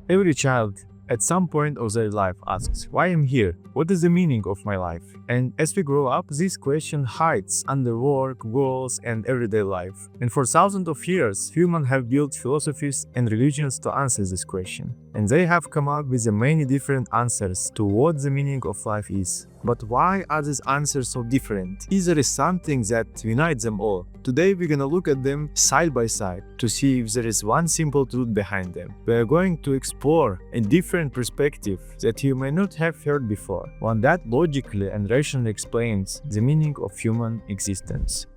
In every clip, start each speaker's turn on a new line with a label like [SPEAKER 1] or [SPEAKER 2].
[SPEAKER 1] Every child at some point of their life asks, why I'm here? What is the meaning of my life? And as we grow up, this question hides under work, goals, and everyday life. And for thousands of years, humans have built philosophies and religions to answer this question. And they have come up with many different answers to what the meaning of life is. But why are these answers so different? Is there something that unites them all? Today we're gonna look at them side by side to see if there is one simple truth behind them. We are going to explore a different perspective that you may not have heard before, one that logically and rationally explains the meaning of human existence.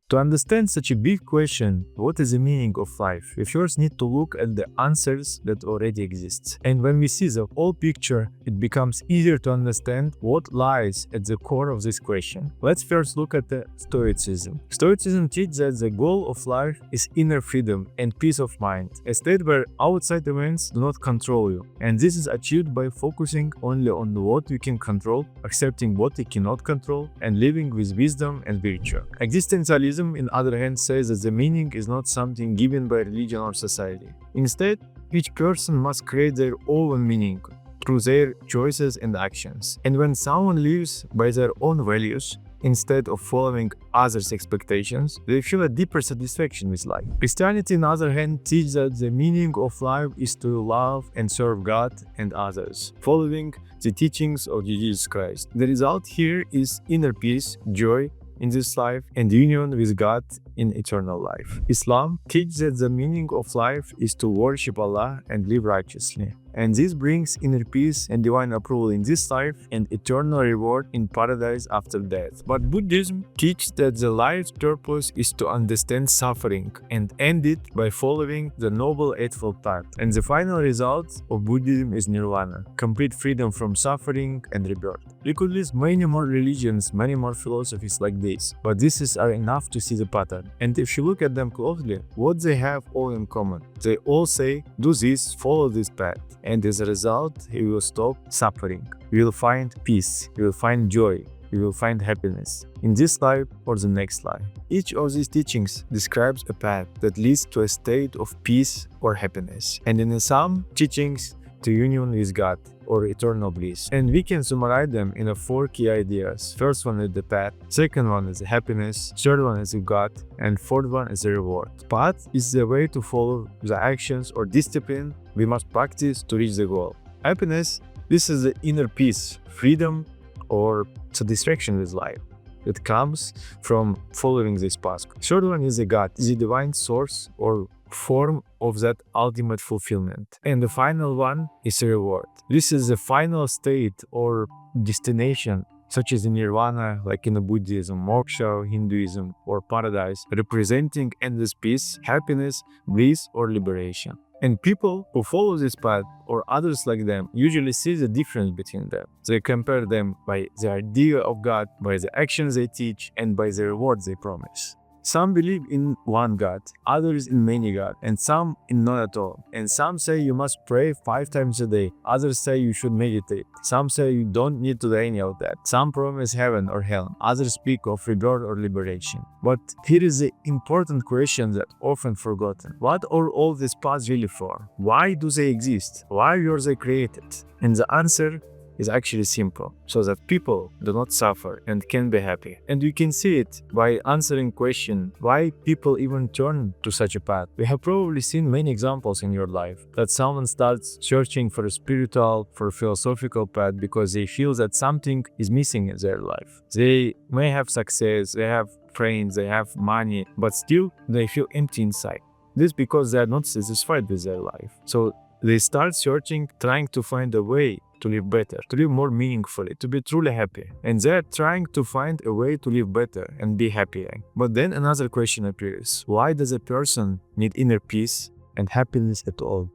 [SPEAKER 1] To understand such a big question, what is the meaning of life, we first need to look at the answers that already exist. And when we see the whole picture, it becomes easier to understand what lies at the core of this question. Let's first look at the Stoicism. Stoicism teaches that the goal of life is inner freedom and peace of mind, a state where outside events do not control you. And this is achieved by focusing only on what you can control, accepting what you cannot control, and living with wisdom and virtue. Existentialism, on the other hand, says that the meaning is not something given by religion or society. Instead, each person must create their own meaning through their choices and actions. And when someone lives by their own values, instead of following others' expectations, they feel a deeper satisfaction with life. Christianity, on the other hand, teaches that the meaning of life is to love and serve God and others, following the teachings of Jesus Christ. The result here is inner peace, joy in this life, and union with God in eternal life. Islam teaches that the meaning of life is to worship Allah and live righteously. And this brings inner peace and divine approval in this life and eternal reward in paradise after death. But Buddhism teaches that the life's purpose is to understand suffering and end it by following the Noble Eightfold Path. And the final result of Buddhism is nirvana, complete freedom from suffering and rebirth. We could list many more religions, many more philosophies like this, but these are enough to see the pattern. And if you look at them closely, what they have all in common? They all say, do this, follow this path. And as a result, you will stop suffering. You will find peace. You will find joy. You will find happiness in this life or the next life. Each of these teachings describes a path that leads to a state of peace or happiness. And in some teachings, to union with God or eternal bliss. And we can summarize them in 4 key ideas. First one is the path, second one is the happiness, third one is the God, and fourth one is the reward. Path is the way to follow the actions or discipline we must practice to reach the goal. Happiness, this is the inner peace, freedom, or satisfaction with life. It comes from following this path. Third one is the God, the divine source or form of that ultimate fulfillment. And the final one is a reward. This is the final state or destination, such as in nirvana, like in Buddhism, moksha, Hinduism, or paradise, representing endless peace, happiness, bliss, or liberation. And people who follow this path or others like them usually see the difference between them. They compare them by the idea of God, by the actions they teach, and by the rewards they promise. Some believe in one God, others in many gods, and some in none at all. And some say you must pray 5 times a day, others say you should meditate. Some say you don't need to do any of that. Some promise heaven or hell, others speak of rebirth or liberation. But here is the important question that often forgotten. What are all these paths really for? Why do they exist? Why were they created? And the answer is actually simple, so that people do not suffer and can be happy. And you can see it by answering question why people even turn to such a path. We have probably seen many examples in your life that someone starts searching for a spiritual, for a philosophical path because they feel that something is missing in their life. They may have success, they have friends, they have money, but still they feel empty inside. This because they are not satisfied with their life. So they start searching, trying to find a way to live better, to live more meaningfully, to be truly happy. And they're trying to find a way to live better and be happy. But then another question appears. Why does a person need inner peace and happiness at all?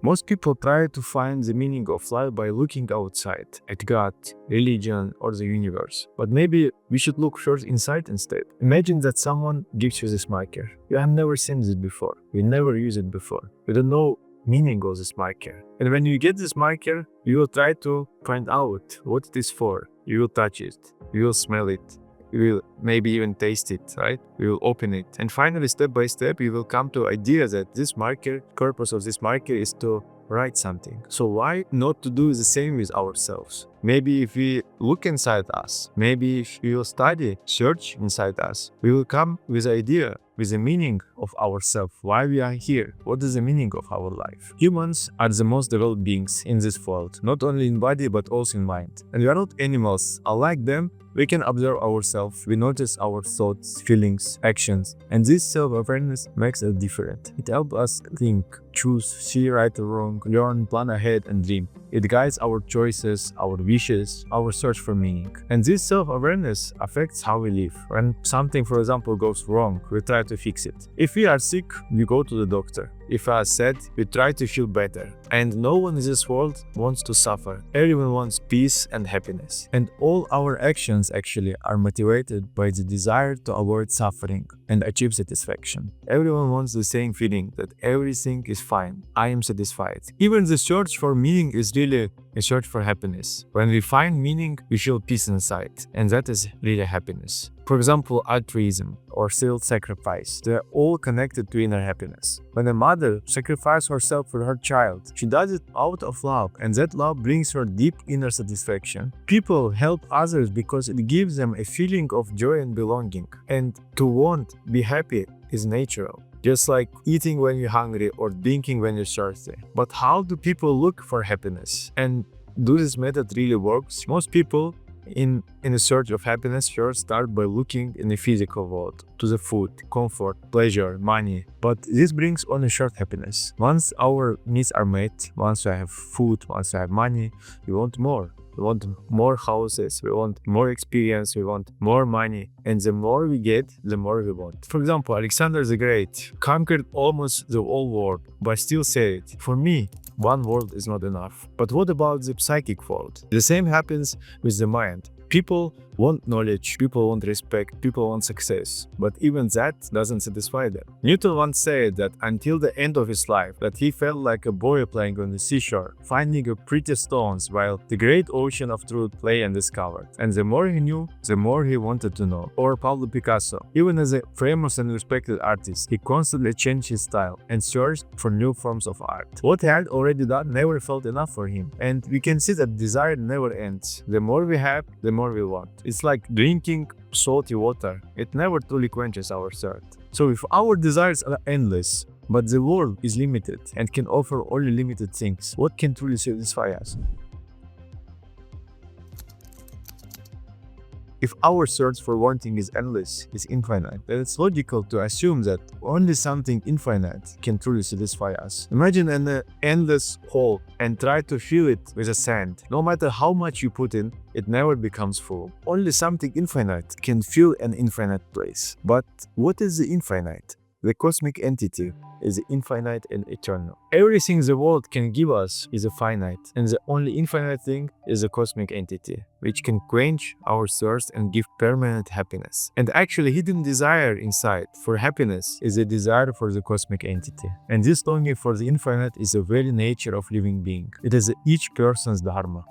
[SPEAKER 1] Most people try to find the meaning of life by looking outside, at God, religion, or the universe. But maybe we should look first inside instead. Imagine that someone gives you this marker. You have never seen this before. You never used it before. You don't know meaning of this marker. And when you get this marker, you will try to find out what it is for. You will touch it. You will smell it. We will maybe even taste it, right? We will open it. And finally, step by step, we will come to idea that this marker, purpose of this marker is to write something. So why not to do the same with ourselves? Maybe if we look inside us, maybe if we will study, search inside us, we will come with idea, with the meaning of ourselves, why we are here, what is the meaning of our life. Humans are the most developed beings in this world, not only in body but also in mind. And we are not animals. Unlike them, we can observe ourselves, we notice our thoughts, feelings, actions, and this self-awareness makes us different. It helps us think, choose, see right or wrong, learn, plan ahead, and dream. It guides our choices, our wishes, our search for meaning. And this self-awareness affects how we live. When something, for example, goes wrong, we try to fix it. If we are sick, we go to the doctor. If we are sad, we try to feel better. And no one in this world wants to suffer. Everyone wants peace and happiness. And all our actions actually are motivated by the desire to avoid suffering and achieve satisfaction. Everyone wants the same feeling that everything is fine. I am satisfied. Even the search for meaning is really a search for happiness. When we find meaning, we feel peace inside. And that is really happiness. For example, altruism or self-sacrifice, they are all connected to inner happiness. When a mother sacrifices herself for her child, she does it out of love, and that love brings her deep inner satisfaction. People help others because it gives them a feeling of joy and belonging. And to want, be happy is natural. Just like eating when you're hungry or drinking when you're thirsty. But how do people look for happiness? And do this method really works? Most people in a search of happiness first start by looking in the physical world, to the food, comfort, pleasure, money. But this brings only short happiness. Once our needs are met, once we have food, once we have money, we want more. We want more houses, we want more experience, we want more money. And the more we get, the more we want. For example, Alexander the Great conquered almost the whole world, but still said, for me, one world is not enough. But what about the psychic world? The same happens with the mind. People want knowledge, people want respect, people want success, but even that doesn't satisfy them. Newton once said that until the end of his life, that he felt like a boy playing on the seashore, finding a pretty stones while the great ocean of truth lay undiscovered. And the more he knew, the more he wanted to know. Or Pablo Picasso, even as a famous and respected artist, he constantly changed his style and searched for new forms of art. What he had already done never felt enough for him. And we can see that desire never ends. The more we have, the more we want. It's like drinking salty water. It never truly quenches our thirst. So if our desires are endless, but the world is limited and can offer only limited things, what can truly satisfy us? If our search for wanting is endless, is infinite, then it's logical to assume that only something infinite can truly satisfy us. Imagine an endless hole and try to fill it with a sand. No matter how much you put in, it never becomes full. Only something infinite can fill an infinite place. But what is the infinite? The cosmic entity is infinite and eternal. Everything the world can give us is a finite, and the only infinite thing is a cosmic entity, which can quench our thirst and give permanent happiness. And actually, hidden desire inside for happiness is a desire for the cosmic entity. And this longing for the infinite is the very nature of living being. It is each person's dharma.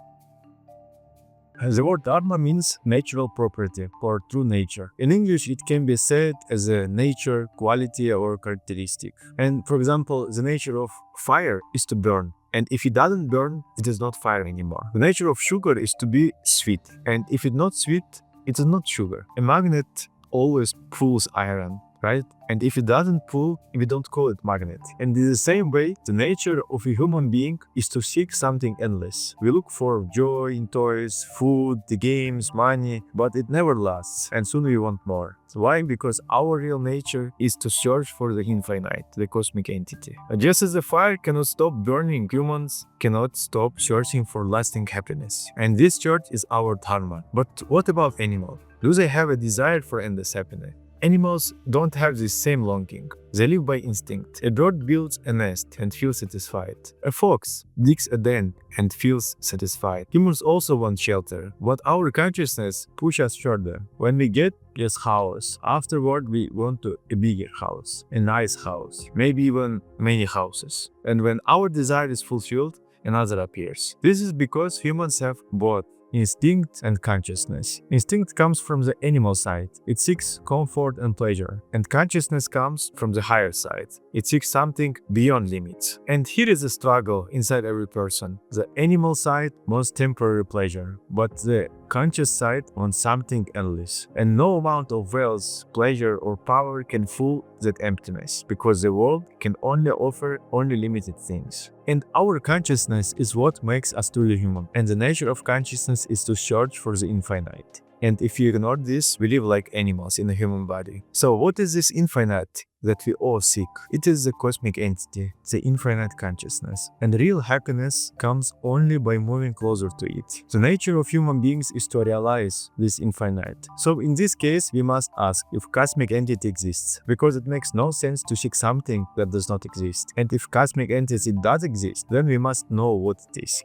[SPEAKER 1] The word dharma means natural property or true nature. In English, it can be said as a nature, quality, or characteristic. And for example, the nature of fire is to burn. And if it doesn't burn, it is not fire anymore. The nature of sugar is to be sweet. And if it's not sweet, it is not sugar. A magnet always pulls iron, right? And if it doesn't pull, we don't call it magnet. And in the same way, the nature of a human being is to seek something endless. We look for joy in toys, food, the games, money, but it never lasts, and soon we want more. Why? Because our real nature is to search for the infinite, the cosmic entity. Just as the fire cannot stop burning, humans cannot stop searching for lasting happiness. And this search is our dharma. But what about animals? Do they have a desire for endless happiness? Animals don't have this same longing. They live by instinct. A bird builds a nest and feels satisfied. A fox digs a den and feels satisfied. Humans also want shelter, but our consciousness pushes us further. When we get this house, afterward we want a bigger house, a nice house, maybe even many houses. And when our desire is fulfilled, another appears. This is because humans have both instinct and consciousness. Instinct comes from the animal side. It seeks comfort and pleasure. And consciousness comes from the higher side. It seeks something beyond limits. And here is a struggle inside every person. The animal side wants temporary pleasure, but the conscious side wants something endless. And no amount of wealth, pleasure, or power can fill that emptiness, because the world can only offer only limited things. And our consciousness is what makes us truly human. And the nature of consciousness is to search for the infinite. And if you ignore this, we live like animals in a human body. So what is this infinite that we all seek? It is the cosmic entity, the infinite consciousness. And real happiness comes only by moving closer to it. The nature of human beings is to realize this infinite. So in this case, we must ask if cosmic entity exists, because it makes no sense to seek something that does not exist. And if cosmic entity does exist, then we must know what it is.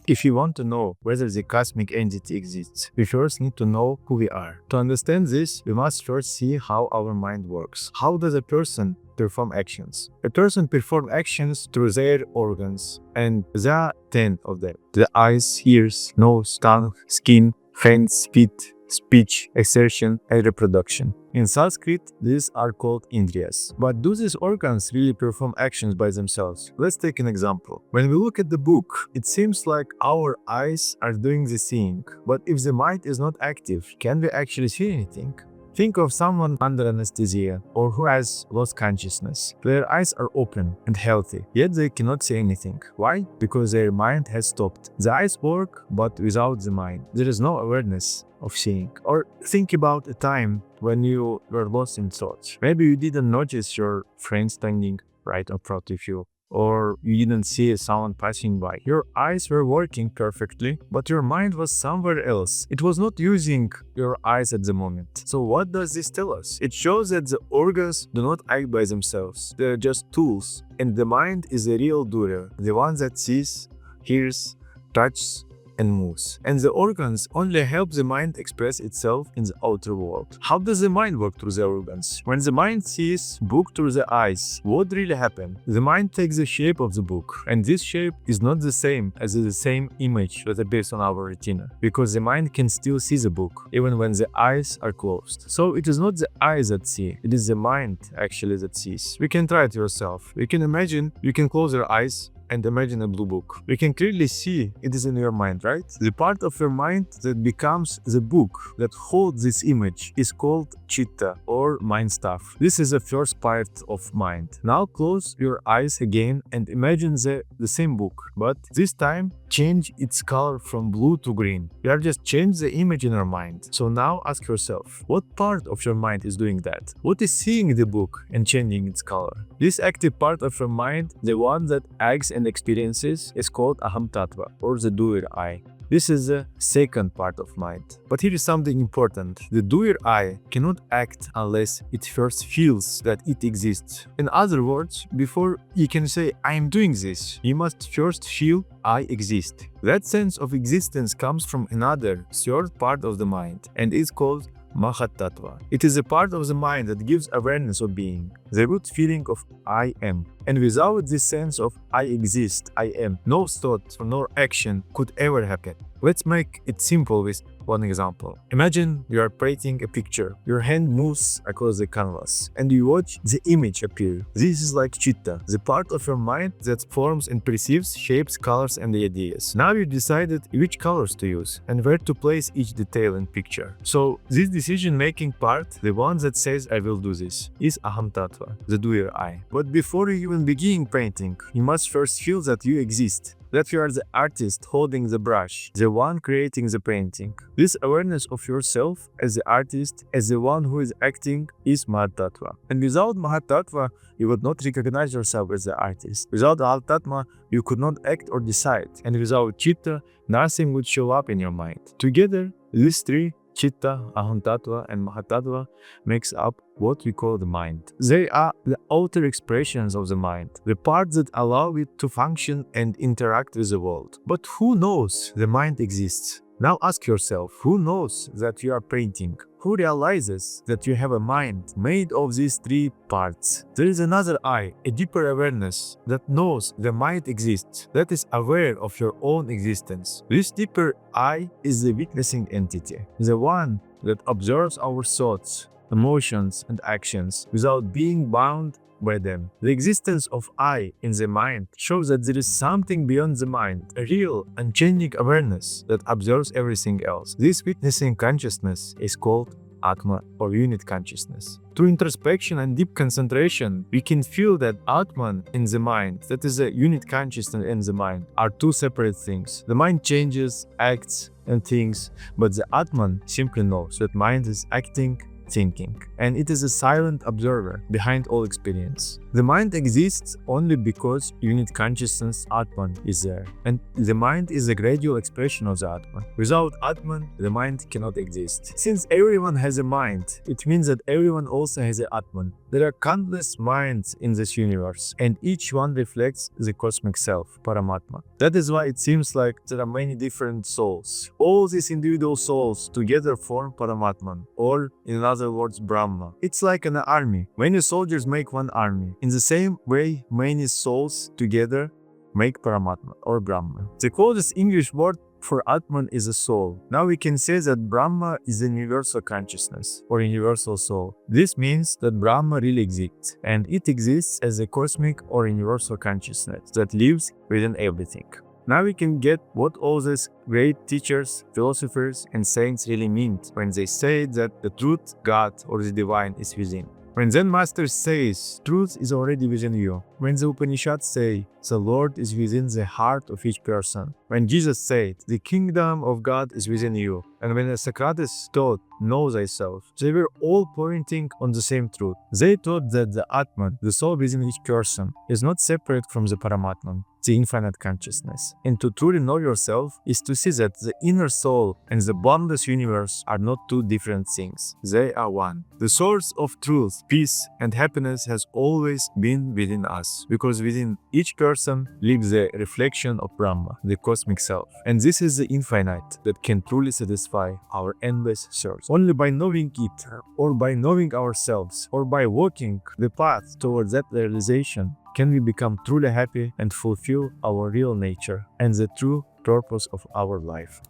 [SPEAKER 1] If you want to know whether the cosmic entity exists, we first need to know who we are. To understand this, we must first see how our mind works. How does a person perform actions? A person performs actions through their organs, and there are 10 of them. The eyes, ears, nose, tongue, skin, hands, feet, speech, exertion, and reproduction. In Sanskrit, these are called indriyas. But do these organs really perform actions by themselves? Let's take an example. When we look at the book, it seems like our eyes are doing the seeing. But if the mind is not active, can we actually see anything? Think of someone under anesthesia or who has lost consciousness. Their eyes are open and healthy, yet they cannot see anything. Why? Because their mind has stopped. The eyes work, but without the mind. There is no awareness of seeing. Or think about a time when you were lost in thoughts. Maybe you didn't notice your friend standing right in front of you, or you didn't see someone passing by. Your eyes were working perfectly, but your mind was somewhere else. It was not using your eyes at the moment. So what does this tell us? It shows that the organs do not act by themselves. They're just tools. And the mind is the real doer, the one that sees, hears, touches, and moves. And the organs only help the mind express itself in the outer world. How does the mind work through the organs? When the mind sees book through the eyes, what really happens? The mind takes the shape of the book, and this shape is not the same as the same image that appears on our retina, because the mind can still see the book, even when the eyes are closed. So it is not the eyes that see, it is the mind actually that sees. We can try it yourself. You can close your eyes and imagine a blue book. You can clearly see it is in your mind, right? The part of your mind that becomes the book that holds this image is called chitta, or mind stuff. This is the first part of mind. Now close your eyes again and imagine the same book, but this time change its color from blue to green. You have just changed the image in your mind. So now ask yourself, what part of your mind is doing that? What is seeing the book and changing its color? This active part of your mind, the one that acts and experiences, is called Aham Tattva, or the doer I. This is the second part of mind. But here is something important. The doer I cannot act unless it first feels that it exists. In other words, before you can say, I am doing this, you must first feel I exist. That sense of existence comes from another, third part of the mind, and is called Mahatattva. It is a part of the mind that gives awareness of being, the root feeling of I am. And without this sense of I exist, I am, no thought nor action could ever happen. Let's make it simple with one example. Imagine you are painting a picture. Your hand moves across the canvas and you watch the image appear. This is like chitta, the part of your mind that forms and perceives shapes, colors, and ideas. Now you decided which colors to use and where to place each detail in picture. So this decision-making part, the one that says I will do this, is Aham Tattva, the doer I. But before you even begin painting, you must first feel that you exist, that you are the artist holding the brush, the one creating the painting. This awareness of yourself as the artist, as the one who is acting, is Mahatattva. And without Mahatattva, you would not recognize yourself as the artist. Without Mahatattva, you could not act or decide. And without Chitta, nothing would show up in your mind. Together, these three Chitta, Aham and Mahatattva makes up what we call the mind. They are the outer expressions of the mind, the parts that allow it to function and interact with the world. But who knows the mind exists? Now ask yourself, who knows that you are painting? Who realizes that you have a mind made of these three parts? There is another I, a deeper awareness that knows the mind exists, that is aware of your own existence. This deeper I is the witnessing entity, the one that observes our thoughts, emotions, and actions without being bound by them. The existence of I in the mind shows that there is something beyond the mind, a real, unchanging awareness that observes everything else. This witnessing consciousness is called Atma or unit consciousness. Through introspection and deep concentration, we can feel that Atman in the mind, that is a unit consciousness in the mind, are two separate things. The mind changes, acts, and thinks, but the Atman simply knows that mind is acting, thinking, and it is a silent observer behind all experience. The mind exists only because unit consciousness Atman is there, and the mind is a gradual expression of the Atman. Without Atman, the mind cannot exist. Since everyone has a mind, it means that everyone also has an Atman. There are countless minds in this universe, and each one reflects the cosmic self, Paramatma. That is why it seems like there are many different souls. All these individual souls together form Paramatman, or in other words, Brahma. It's like an army. Many soldiers make one army. In the same way, many souls together make Paramatma, or Brahma. The closest English word for Atman is a soul. Now we can say that Brahma is a universal consciousness or universal soul. This means that Brahma really exists, and it exists as a cosmic or universal consciousness that lives within everything. Now we can get what all these great teachers, philosophers, and saints really meant when they say that the truth, God, or the divine is within. When Zen Master says, truth is already within you. When the Upanishads say, the Lord is within the heart of each person. When Jesus said, the kingdom of God is within you. And when Socrates taught, know thyself, they were all pointing on the same truth. They taught that the Atman, the soul within each person, is not separate from the Paramatman, the infinite consciousness. And to truly know yourself is to see that the inner soul and the boundless universe are not two different things. They are one. The source of truth, peace, and happiness has always been within us, because within each person lives the reflection of Brahma, the cosmic self. And this is the infinite that can truly satisfy our endless search. Only by knowing it, or by knowing ourselves, or by walking the path towards that realization, can we become truly happy and fulfill our real nature and the true purpose of our life.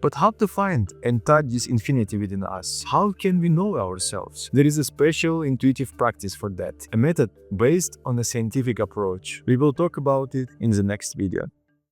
[SPEAKER 1] But how to find and touch this infinity within us? How can we know ourselves? There is a special intuitive practice for that, a method based on a scientific approach. We will talk about it in the next video.